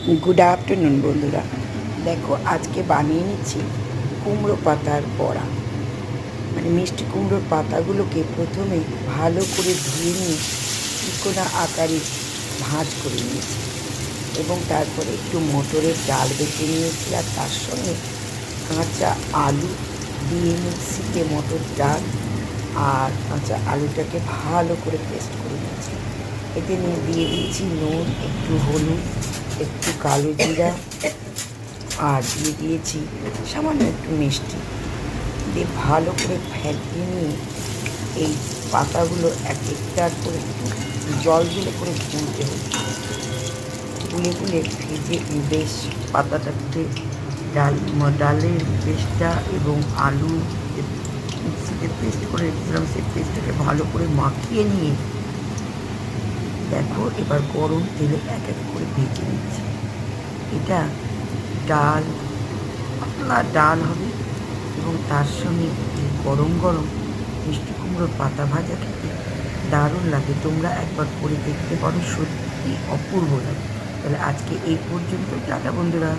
Good afternoon বন্ধুরা। দেখো আজকে বানিয়ে নিচ্ছি কুমড়ো পাতার বড়া। মানে মিষ্টি কুমড়োর পাতাগুলোকে প্রথমে ভালো করে ধুয়ে নিয়ে তিকোনা আকারে ভাঁজ করে নিয়েছি এবং তারপরে একটু মটরের ডাল বেটে নিয়েছি, আর তার সঙ্গে কাঁচা আলু দিয়ে মিক্সিতে মটর ডাল আর কাঁচা আলুটাকে ভালো করে পেস্ট করে নিয়েছি। এতে নিয়ে দিয়ে দিচ্ছি নুন, একটু হলুদ, একটু কালো জিরা, আর দিয়ে দিয়েছি সামান্য একটু মিষ্টি দিয়ে ভালো করে ফেটিয়ে নিয়ে এই পাতাগুলো এক একটার করে জল দিলে করে গুলতে হবে। গুলে গুলে ভেজে বেশ পাতাটাতে ডালের পেস্টটা এবং আলু মিক্সিতে পেস্ট করে রেখেছিলাম, সেই পেস্টটাকে ভালো করে মাখিয়ে নিয়ে দেখো এবার গরম তেলে এক এক করে ভেজে নিচ্ছি। এটা ডাল, পাতলা ডাল হবে এবং তার সঙ্গে গরম গরম মিষ্টি কুমড়োর পাতা ভাজা খেতে দারুণ লাগে। তোমরা একবার করে দেখতে পারো, সত্যি অপূর্ব লাগে। তাহলে আজকে এই পর্যন্ত, টাটা বন্ধুরা।